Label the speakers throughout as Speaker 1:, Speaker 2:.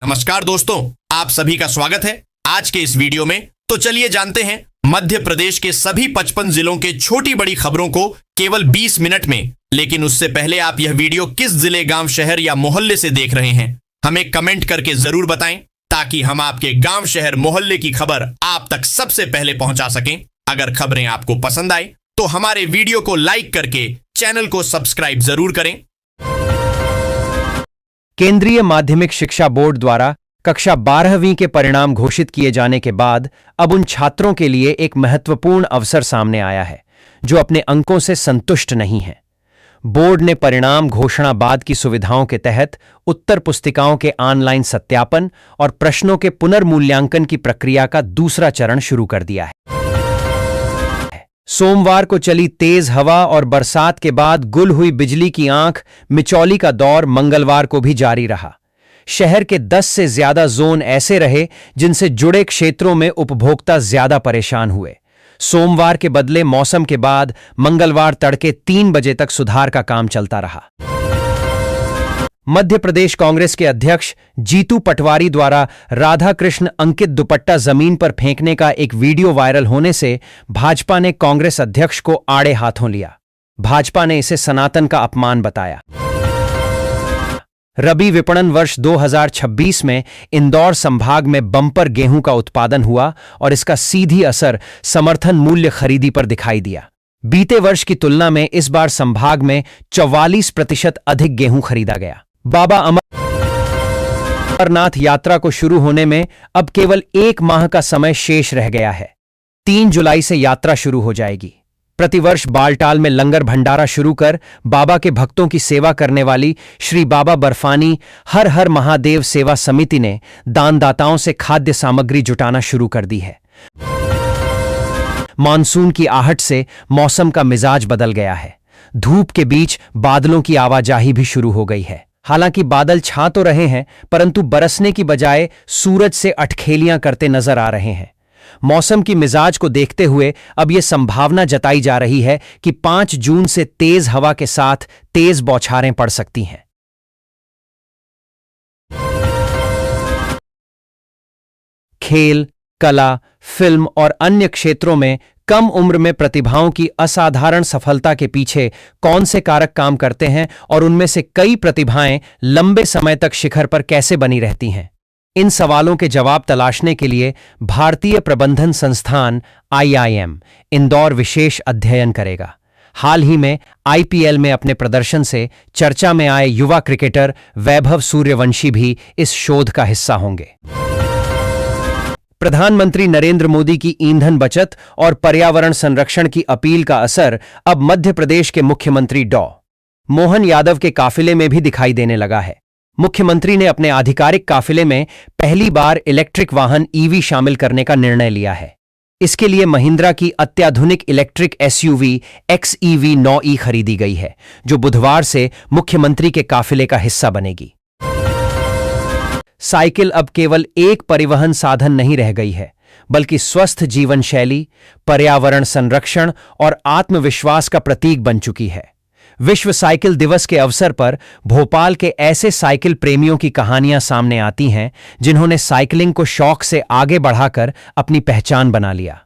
Speaker 1: नमस्कार दोस्तों, आप सभी का स्वागत है आज के इस वीडियो में। तो चलिए जानते हैं मध्य प्रदेश के सभी 55 जिलों के छोटी बड़ी खबरों को केवल 20 मिनट में। लेकिन उससे पहले आप यह वीडियो किस जिले, गांव, शहर या मोहल्ले से देख रहे हैं, हमें कमेंट करके जरूर बताएं, ताकि हम आपके गांव, शहर, मोहल्ले की खबर आप तक सबसे पहले पहुंचा सकें। अगर खबरें आपको पसंद आए तो हमारे वीडियो को लाइक करके चैनल को सब्सक्राइब जरूर करें।
Speaker 2: केंद्रीय माध्यमिक शिक्षा बोर्ड द्वारा कक्षा 12वीं के परिणाम घोषित किए जाने के बाद अब उन छात्रों के लिए एक महत्वपूर्ण अवसर सामने आया है जो अपने अंकों से संतुष्ट नहीं हैं। बोर्ड ने परिणाम घोषणा बाद की सुविधाओं के तहत उत्तर पुस्तिकाओं के ऑनलाइन सत्यापन और प्रश्नों के पुनर्मूल्यांकन की प्रक्रिया का दूसरा चरण शुरू कर दिया है। सोमवार को चली तेज हवा और बरसात के बाद गुल हुई बिजली की आंख मिचौली का दौर मंगलवार को भी जारी रहा। शहर के 10 से ज्यादा जोन ऐसे रहे जिनसे जुड़े क्षेत्रों में उपभोक्ता ज्यादा परेशान हुए। सोमवार के बदले मौसम के बाद मंगलवार तड़के 3 बजे तक सुधार का काम चलता रहा। मध्य प्रदेश कांग्रेस के अध्यक्ष जीतू पटवारी द्वारा राधा कृष्ण अंकित दुपट्टा जमीन पर फेंकने का एक वीडियो वायरल होने से भाजपा ने कांग्रेस अध्यक्ष को आड़े हाथों लिया। भाजपा ने इसे सनातन का अपमान बताया। रबी विपणन वर्ष 2026 में इंदौर संभाग में बम्पर गेहूं का उत्पादन हुआ और इसका सीधी असर समर्थन मूल्य खरीदी पर दिखाई दिया। बीते वर्ष की तुलना में इस बार संभाग में 44% अधिक गेहूं खरीदा गया। बाबा अमरनाथ यात्रा को शुरू होने में अब केवल 1 माह का समय शेष रह गया है। 3 जुलाई से यात्रा शुरू हो जाएगी। प्रतिवर्ष बालटाल में लंगर भंडारा शुरू कर बाबा के भक्तों की सेवा करने वाली श्री बाबा बर्फानी हर हर महादेव सेवा समिति ने दानदाताओं से खाद्य सामग्री जुटाना शुरू कर दी है। मानसून की आहट से मौसम का मिजाज बदल गया है। धूप के बीच बादलों की आवाजाही भी शुरू हो गई है। हालांकि बादल छा तो रहे हैं, परंतु बरसने की बजाय सूरज से अटखेलियां करते नजर आ रहे हैं। मौसम की मिजाज को देखते हुए अब यह संभावना जताई जा रही है कि 5 जून से तेज हवा के साथ तेज बौछारें पड़ सकती हैं। खेल, कला, फिल्म और अन्य क्षेत्रों में कम उम्र में प्रतिभाओं की असाधारण सफलता के पीछे कौन से कारक काम करते हैं और उनमें से कई प्रतिभाएं लंबे समय तक शिखर पर कैसे बनी रहती हैं? इन सवालों के जवाब तलाशने के लिए भारतीय प्रबंधन संस्थान IIM इंदौर विशेष अध्ययन करेगा। हाल ही में IPL में अपने प्रदर्शन से चर्चा में आए युवा क्रिकेटर वैभव सूर्यवंशी भी इस शोध का हिस्सा होंगे। प्रधानमंत्री नरेंद्र मोदी की ईंधन बचत और पर्यावरण संरक्षण की अपील का असर अब मध्य प्रदेश के मुख्यमंत्री डॉ. मोहन यादव के काफिले में भी दिखाई देने लगा है। मुख्यमंत्री ने अपने आधिकारिक काफिले में पहली बार इलेक्ट्रिक वाहन EV शामिल करने का निर्णय लिया है। इसके लिए महिंद्रा की अत्याधुनिक इलेक्ट्रिक SUV XEV 9e खरीदी गई है, जो बुधवार से मुख्यमंत्री के काफिले का हिस्सा बनेगी। साइकिल अब केवल एक परिवहन साधन नहीं रह गई है, बल्कि स्वस्थ जीवन शैली, पर्यावरण संरक्षण और आत्मविश्वास का प्रतीक बन चुकी है। विश्व साइकिल दिवस के अवसर पर भोपाल के ऐसे साइकिल प्रेमियों की कहानियां सामने आती हैं जिन्होंने साइकिलिंग को शौक से आगे बढ़ाकर अपनी पहचान बना लिया।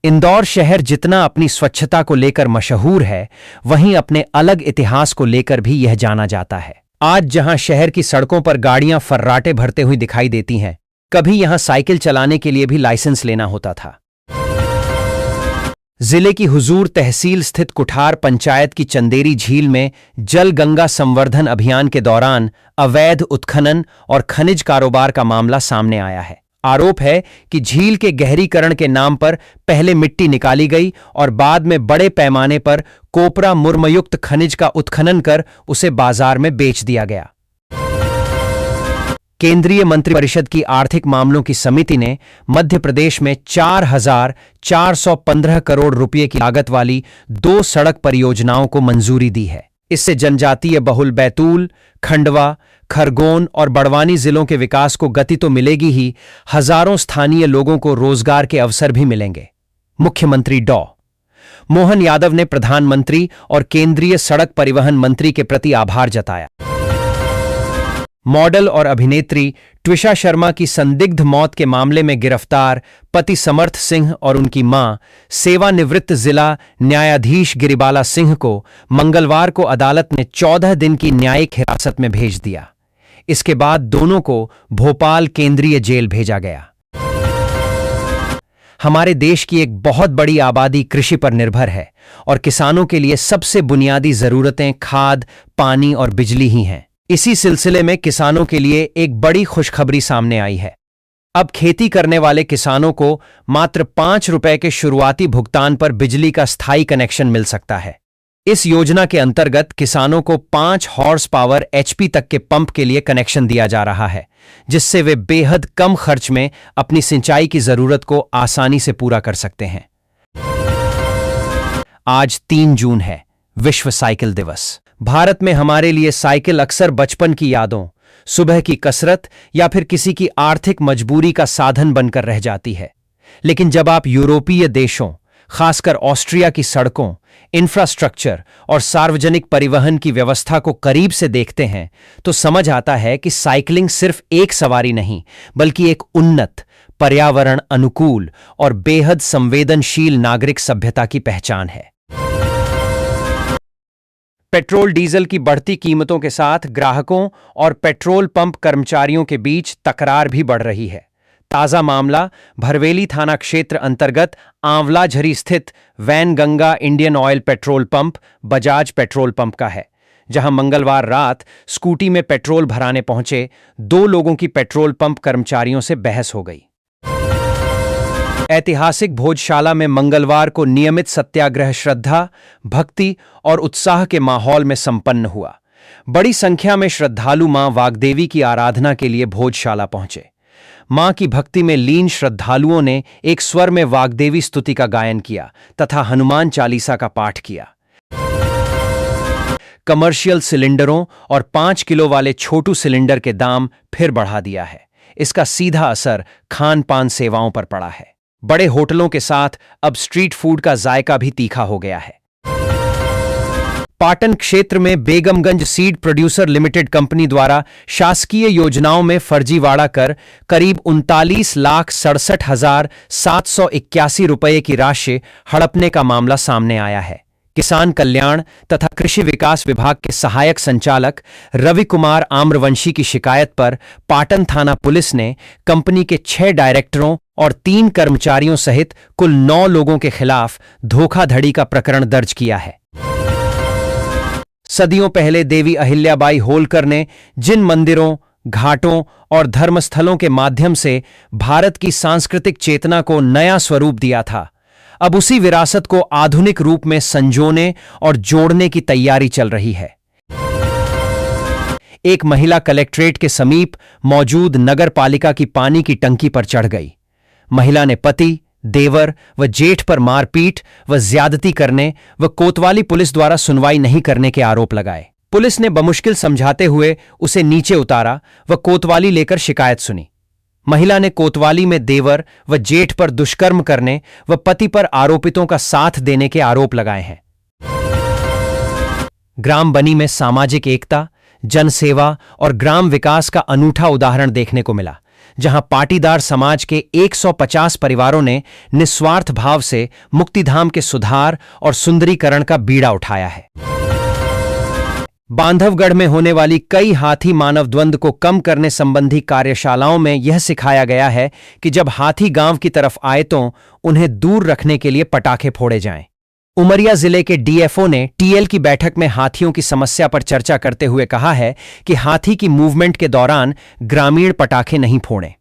Speaker 2: इंदौर शहर जितना अपनी स्वच्छता को लेकर मशहूर है, वहीं अपने अलग इतिहास को लेकर भी यह जाना जाता है। आज जहां शहर की सड़कों पर गाड़ियां फर्राटे भरते हुई दिखाई देती हैं, कभी यहां साइकिल चलाने के लिए भी लाइसेंस लेना होता था। जिले की हुजूर तहसील स्थित कुठार पंचायत की चंदेरी झील में जल गंगा संवर्धन अभियान के दौरान अवैध उत्खनन और खनिज कारोबार का मामला सामने आया है। आरोप है कि झील के गहरीकरण के नाम पर पहले मिट्टी निकाली गई और बाद में बड़े पैमाने पर कोपरा मुर्मयुक्त खनिज का उत्खनन कर उसे बाजार में बेच दिया गया। केंद्रीय मंत्रिपरिषद की आर्थिक मामलों की समिति ने मध्य प्रदेश में 4,415 करोड़ रुपए की लागत वाली 2 सड़क परियोजनाओं को मंजूरी दी है। इससे जनजातीय बहुल बैतूल, खंडवा, खरगोन और बड़वानी जिलों के विकास को गति तो मिलेगी ही, हजारों स्थानीय लोगों को रोजगार के अवसर भी मिलेंगे। मुख्यमंत्री डॉ. मोहन यादव ने प्रधानमंत्री और केंद्रीय सड़क परिवहन मंत्री के प्रति आभार जताया। मॉडल और अभिनेत्री ट्विशा शर्मा की संदिग्ध मौत के मामले में गिरफ्तार पति समर्थ सिंह और उनकी मां, सेवानिवृत्त जिला न्यायाधीश गिरिबाला सिंह को मंगलवार को अदालत ने 14 दिन की न्यायिक हिरासत में भेज दिया। इसके बाद दोनों को भोपाल केंद्रीय जेल भेजा गया। हमारे देश की एक बहुत बड़ी आबादी कृषि पर निर्भर है और किसानों के लिए सबसे बुनियादी जरूरतें खाद, पानी और बिजली ही हैं। इसी सिलसिले में किसानों के लिए एक बड़ी खुशखबरी सामने आई है। अब खेती करने वाले किसानों को मात्र 5 रुपए के शुरुआती भुगतान पर बिजली का स्थायी कनेक्शन मिल सकता है। इस योजना के अंतर्गत किसानों को 5 हॉर्स पावर HP तक के पंप के लिए कनेक्शन दिया जा रहा है, जिससे वे बेहद कम खर्च में अपनी सिंचाई की जरूरत को आसानी से पूरा कर सकते हैं। आज 3 जून है, विश्व साइकिल दिवस। भारत में हमारे लिए साइकिल अक्सर बचपन की यादों, सुबह की कसरत या फिर किसी की आर्थिक मजबूरी का साधन बनकर रह जाती है। लेकिन जब आप यूरोपीय देशों, खासकर ऑस्ट्रिया की सड़कों, इंफ्रास्ट्रक्चर और सार्वजनिक परिवहन की व्यवस्था को करीब से देखते हैं तो समझ आता है कि साइकिलिंग सिर्फ एक सवारी नहीं, बल्कि एक उन्नत, पर्यावरण अनुकूल और बेहद संवेदनशील नागरिक सभ्यता की पहचान है। पेट्रोल डीजल की बढ़ती कीमतों के साथ ग्राहकों और पेट्रोल पंप कर्मचारियों के बीच तकरार भी बढ़ रही है। ताजा मामला भरवेली थाना क्षेत्र अंतर्गत आंवलाझरी स्थित Wainganga Indian oil petrol pump, Bajaj petrol pump का है, जहां मंगलवार रात स्कूटी में पेट्रोल भराने पहुंचे 2 लोगों की पेट्रोल पंप कर्मचारियों से बहस हो गई। ऐतिहासिक भोजशाला में मंगलवार को नियमित सत्याग्रह श्रद्धा, भक्ति और उत्साह के माहौल में संपन्न हुआ। बड़ी संख्या में श्रद्धालु मां वाग्देवी की आराधना के लिए भोजशाला पहुंचे। मां की भक्ति में लीन श्रद्धालुओं ने एक स्वर में वाग्देवी स्तुति का गायन किया तथा हनुमान चालीसा का पाठ किया। कमर्शियल सिलेंडरों और 5 किलो वाले छोटू सिलेंडर के दाम फिर बढ़ा दिया है। इसका सीधा असर खान पान सेवाओं पर पड़ा है। बड़े होटलों के साथ अब स्ट्रीट फूड का जायका भी तीखा हो गया है। पाटन क्षेत्र में Begamganj seed producer limited company द्वारा शासकीय योजनाओं में फर्जीवाड़ा कर करीब 39,67,781 रुपये की राशि हड़पने का मामला सामने आया है। किसान कल्याण तथा कृषि विकास विभाग के सहायक संचालक रवि कुमार आम्रवंशी की शिकायत पर पाटन थाना पुलिस ने कंपनी के 6 डायरेक्टरों और 3 कर्मचारियों सहित कुल 9 लोगों के खिलाफ धोखाधड़ी का प्रकरण दर्ज किया है। सदियों पहले देवी अहिल्याबाई होलकर ने जिन मंदिरों, घाटों और धर्मस्थलों के माध्यम से भारत की सांस्कृतिक चेतना को नया स्वरूप दिया था, अब उसी विरासत को आधुनिक रूप में संजोने और जोड़ने की तैयारी चल रही है। एक महिला कलेक्ट्रेट के समीप मौजूद नगर पालिका की पानी की टंकी पर चढ़ गई। महिला ने पति, देवर व जेठ पर मारपीट व ज्यादती करने व कोतवाली पुलिस द्वारा सुनवाई नहीं करने के आरोप लगाए। पुलिस ने बमुश्किल समझाते हुए उसे नीचे उतारा व कोतवाली लेकर शिकायत सुनी। महिला ने कोतवाली में देवर व जेठ पर दुष्कर्म करने व पति पर आरोपितों का साथ देने के आरोप लगाए हैं। ग्राम बनी में सामाजिक एकता, जनसेवा और ग्राम विकास का अनूठा उदाहरण देखने को मिला, जहां पाटीदार समाज के 150 परिवारों ने निस्वार्थ भाव से मुक्तिधाम के सुधार और सुंदरीकरण का बीड़ा उठाया है। बांधवगढ़ में होने वाली कई हाथी मानव द्वंद्व को कम करने संबंधी कार्यशालाओं में यह सिखाया गया है कि जब हाथी गांव की तरफ आए तो उन्हें दूर रखने के लिए पटाखे फोड़े जाएं। उमरिया जिले के डीएफओ ने टीएल की बैठक में हाथियों की समस्या पर चर्चा करते हुए कहा है कि हाथी की मूवमेंट के दौरान ग्रामीण पटाखे नहीं फोड़ें।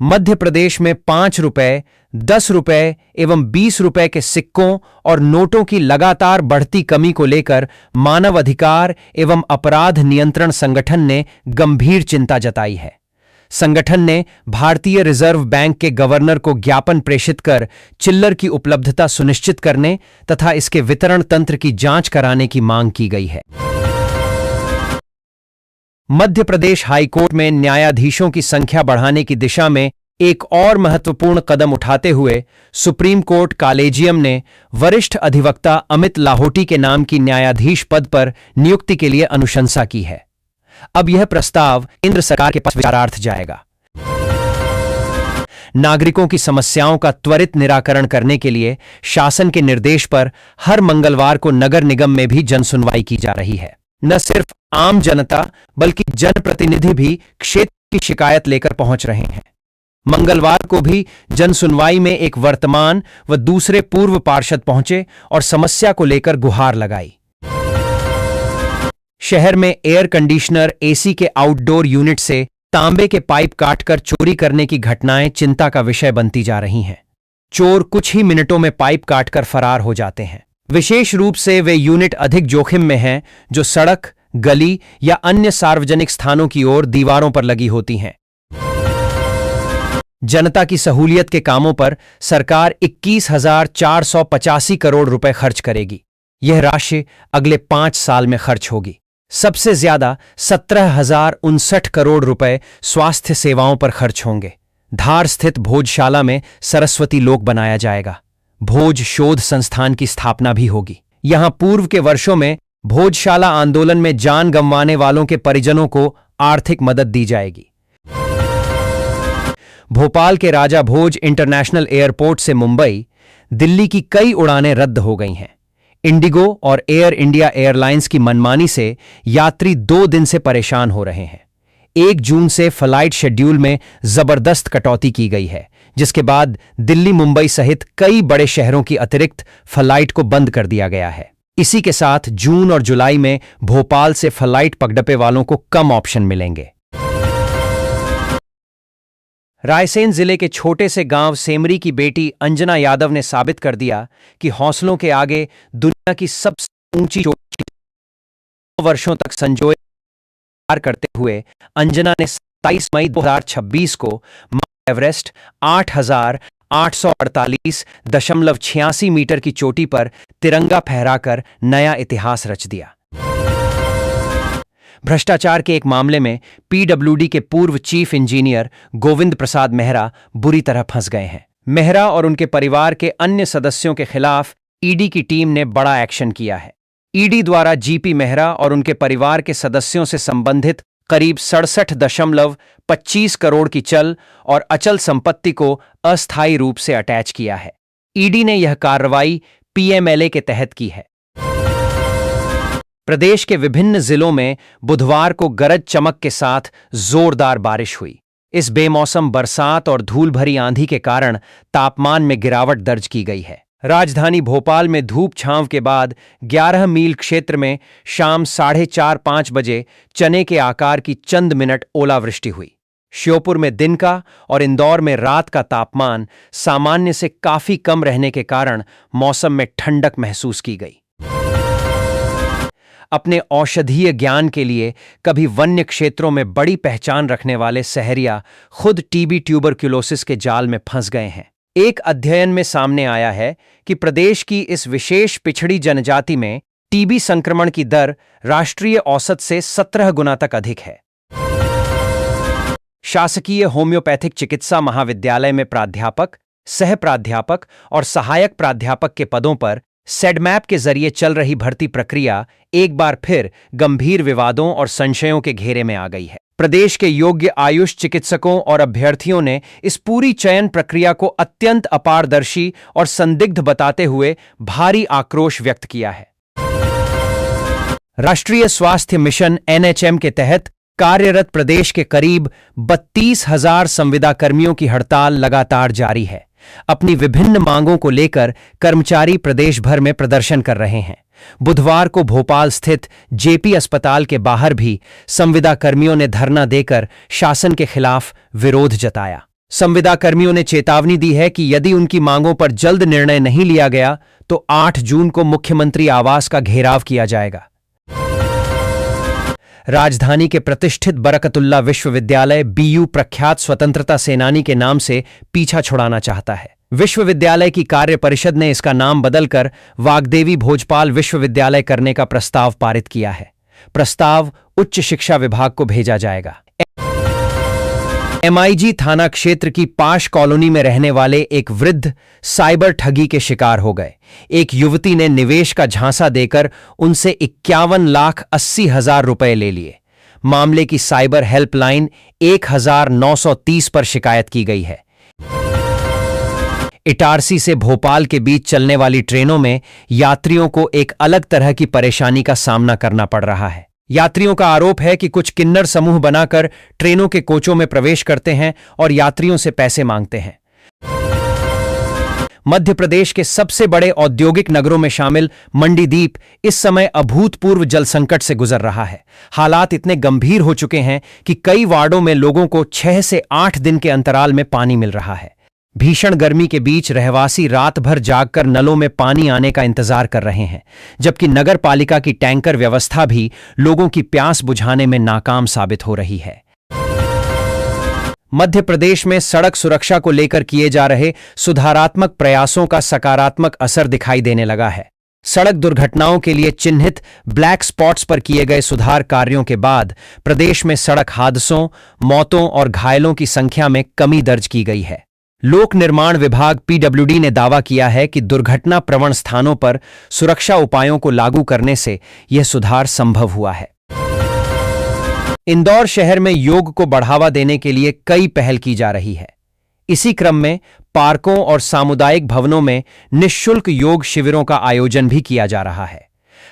Speaker 2: मध्य प्रदेश में 5 रुपए, 10 रुपए एवं 20 रुपए के सिक्कों और नोटों की लगातार बढ़ती कमी को लेकर मानव अधिकार एवं अपराध नियंत्रण संगठन ने गंभीर चिंता जताई है। संगठन ने भारतीय रिजर्व बैंक के गवर्नर को ज्ञापन प्रेषित कर चिल्लर की उपलब्धता सुनिश्चित करने तथा इसके वितरण तंत्र की जांच कराने की मांग की गई है। मध्य प्रदेश हाईकोर्ट में न्यायाधीशों की संख्या बढ़ाने की दिशा में एक और महत्वपूर्ण कदम उठाते हुए सुप्रीम कोर्ट कॉलेजियम ने वरिष्ठ अधिवक्ता अमित लाहोटी के नाम की न्यायाधीश पद पर नियुक्ति के लिए अनुशंसा की है। अब यह प्रस्ताव केंद्र सरकार के पास विचारार्थ जाएगा। नागरिकों की समस्याओं का त्वरित निराकरण करने के लिए शासन के निर्देश पर हर मंगलवार को नगर निगम में भी जनसुनवाई की जा रही है। न सिर्फ आम जनता बल्कि जनप्रतिनिधि भी क्षेत्र की शिकायत लेकर पहुंच रहे हैं। मंगलवार को भी जनसुनवाई में एक वर्तमान व दूसरे पूर्व पार्षद पहुंचे और समस्या को लेकर गुहार लगाई। शहर में एयर कंडीशनर एसी के आउटडोर यूनिट से तांबे के पाइप काटकर चोरी करने की घटनाएं चिंता का विषय बनती जा रही हैं। चोर कुछ ही मिनटों में पाइप काटकर फरार हो जाते हैं। विशेष रूप से वे यूनिट अधिक जोखिम में हैं जो सड़क, गली या अन्य सार्वजनिक स्थानों की ओर दीवारों पर लगी होती हैं। जनता की सहूलियत के कामों पर सरकार 21,485 करोड़ रुपए खर्च करेगी। यह राशि अगले 5 साल में खर्च होगी। सबसे ज्यादा 17,059 करोड़ रुपए स्वास्थ्य सेवाओं पर खर्च होंगे। धार स्थित भोजशाला में सरस्वती लोक बनाया जाएगा। भोज शोध संस्थान की स्थापना भी होगी। यहां पूर्व के वर्षों में भोजशाला आंदोलन में जान गंवाने वालों के परिजनों को आर्थिक मदद दी जाएगी। भोपाल के राजा भोज इंटरनेशनल एयरपोर्ट से मुंबई, दिल्ली की कई उड़ानें रद्द हो गई हैं। इंडिगो और एयर इंडिया एयरलाइंस की मनमानी से यात्री 2 दिन से परेशान हो रहे हैं। 1 जून से फ्लाइट शेड्यूल में जबरदस्त कटौती की गई है, जिसके बाद दिल्ली, मुंबई सहित कई बड़े शहरों की अतिरिक्त फ्लाइट को बंद कर दिया गया है। इसी के साथ जून और जुलाई में भोपाल से फ्लाइट पगडंपे वालों को कम ऑप्शन मिलेंगे। रायसेन जिले के छोटे से गांव सेमरी की बेटी अंजना यादव ने साबित कर दिया कि हौसलों के आगे दुनिया की सबसे ऊंची चोटी। 9 वर्षों तक संजोए पार करते हुए अंजना ने 27 मई 2026 को माउंट एवरेस्ट 8,848.86 मीटर की चोटी पर तिरंगा फहराकर नया इतिहास रच दिया। भ्रष्टाचार के एक मामले में पीडब्ल्यूडी के पूर्व चीफ इंजीनियर गोविंद प्रसाद मेहरा बुरी तरह फंस गए हैं। मेहरा और उनके परिवार के अन्य सदस्यों के खिलाफ ईडी की टीम ने बड़ा एक्शन किया है। ईडी द्वारा जीपी मेहरा और उनके परिवार के सदस्यों से संबंधित करीब 67.25 करोड़ की चल और अचल संपत्ति को अस्थायी रूप से अटैच किया है। ईडी ने यह कार्रवाई पीएमएलए के तहत की है। प्रदेश के विभिन्न जिलों में बुधवार को गरज चमक के साथ जोरदार बारिश हुई। इस बेमौसम बरसात और धूल भरी आंधी के कारण तापमान में गिरावट दर्ज की गई है। राजधानी भोपाल में धूप छांव के बाद 11 मील क्षेत्र में शाम 4:30-5 बजे चने के आकार की चंद मिनट ओलावृष्टि हुई। श्योपुर में दिन का और इंदौर में रात का तापमान सामान्य से काफी कम रहने के कारण मौसम में ठंडक महसूस की गई। अपने औषधीय ज्ञान के लिए कभी वन्य क्षेत्रों में बड़ी पहचान रखने वाले सहरिया खुद टीबी ट्यूबरक्यूलोसिस के जाल में फंस गए हैं। एक अध्ययन में सामने आया है कि प्रदेश की इस विशेष पिछड़ी जनजाति में टीबी संक्रमण की दर राष्ट्रीय औसत से 17 गुना तक अधिक है। शासकीय होम्योपैथिक चिकित्सा महाविद्यालय में प्राध्यापक, सह प्राध्यापक और सहायक प्राध्यापक के पदों पर सेडमैप के जरिए चल रही भर्ती प्रक्रिया एक बार फिर गंभीर विवादों और संशयों के घेरे में आ गई है। प्रदेश के योग्य आयुष चिकित्सकों और अभ्यर्थियों ने इस पूरी चयन प्रक्रिया को अत्यंत अपारदर्शी और संदिग्ध बताते हुए भारी आक्रोश व्यक्त किया है। राष्ट्रीय स्वास्थ्य मिशन एनएचएम के तहत कार्यरत प्रदेश के करीब 32,000 संविदा कर्मियों की हड़ताल लगातार जारी है। अपनी विभिन्न मांगों को लेकर कर्मचारी प्रदेश भर में प्रदर्शन कर रहे हैं। बुधवार को भोपाल स्थित जेपी अस्पताल के बाहर भी संविदा कर्मियों ने धरना देकर शासन के खिलाफ विरोध जताया। संविदा कर्मियों ने चेतावनी दी है कि यदि उनकी मांगों पर जल्द निर्णय नहीं लिया गया तो 8 जून को मुख्यमंत्री आवास का घेराव किया जाएगा। राजधानी के प्रतिष्ठित बरकतुल्ला विश्वविद्यालय बीयू प्रख्यात स्वतंत्रता सेनानी के नाम से पीछा छुड़ाना चाहता है। विश्वविद्यालय की कार्य परिषद ने इसका नाम बदलकर वाग्देवी भोजपाल विश्वविद्यालय करने का प्रस्ताव पारित किया है। प्रस्ताव उच्च शिक्षा विभाग को भेजा जाएगा। एमआईजी थाना क्षेत्र की पाश कॉलोनी में रहने वाले एक वृद्ध साइबर ठगी के शिकार हो गए। एक युवती ने निवेश का झांसा देकर उनसे 51,80,000 रुपए ले लिए। मामले की साइबर हेल्पलाइन 1930 पर शिकायत की गई है। इटारसी से भोपाल के बीच चलने वाली ट्रेनों में यात्रियों को एक अलग तरह की परेशानी का सामना करना पड़ रहा है। यात्रियों का आरोप है कि कुछ किन्नर समूह बनाकर ट्रेनों के कोचों में प्रवेश करते हैं और यात्रियों से पैसे मांगते हैं। मध्य प्रदेश के सबसे बड़े औद्योगिक नगरों में शामिल मंडीदीप इस समय अभूतपूर्व जल संकट से गुजर रहा है। हालात इतने गंभीर हो चुके हैं कि कई वार्डों में लोगों को 6 से 8 दिन के अंतराल में पानी मिल रहा है। भीषण गर्मी के बीच रहवासी रात भर जागकर नलों में पानी आने का इंतजार कर रहे हैं, जबकि नगर पालिका की टैंकर व्यवस्था भी लोगों की प्यास बुझाने में नाकाम साबित हो रही है। मध्य प्रदेश में सड़क सुरक्षा को लेकर किए जा रहे सुधारात्मक प्रयासों का सकारात्मक असर दिखाई देने लगा है। सड़क दुर्घटनाओं के लिए चिन्हित ब्लैक स्पॉट्स पर किए गए सुधार कार्यों के बाद प्रदेश में सड़क हादसों, मौतों और घायलों की संख्या में कमी दर्ज की गई है। लोक निर्माण विभाग पीडब्ल्यूडी ने दावा किया है कि दुर्घटना प्रवण स्थानों पर सुरक्षा उपायों को लागू करने से यह सुधार संभव हुआ है। इंदौर शहर में योग को बढ़ावा देने के लिए कई पहल की जा रही है। इसी क्रम में पार्कों और सामुदायिक भवनों में निःशुल्क योग शिविरों का आयोजन भी किया जा रहा है।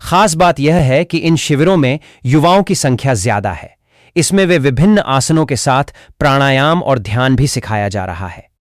Speaker 2: खास बात यह है कि इन शिविरों में युवाओं की संख्या ज्यादा है। इसमें वे विभिन्न आसनों के साथ प्राणायाम और ध्यान भी सिखाया जा रहा है।